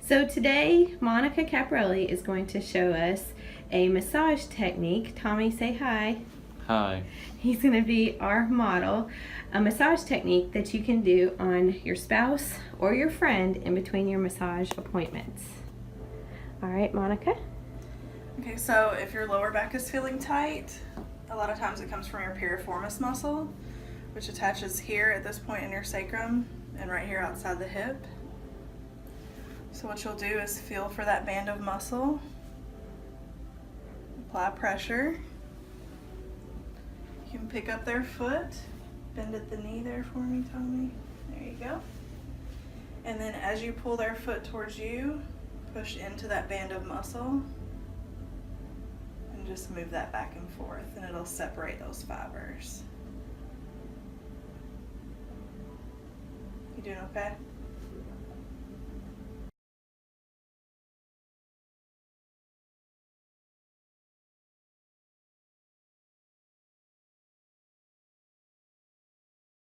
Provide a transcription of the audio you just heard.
So today, Monica Caprelli is going to show us a massage technique. Tommy, say hi. Hi. He's going to be our model. A massage technique that you can do on your spouse or your friend in between your massage appointments. All right, Monica? Okay, so if your lower back is feeling tight, a lot of times it comes from your piriformis muscle, which attaches here at this point in your sacrum and right here outside the hip. So what you'll do is feel for that band of muscle, apply pressure. You can pick up their foot, bend at the knee there for me, Tommy. There you go. And then as you pull their foot towards you, push into that band of muscle and just move that back and forth, and it'll separate those fibers. You doing okay?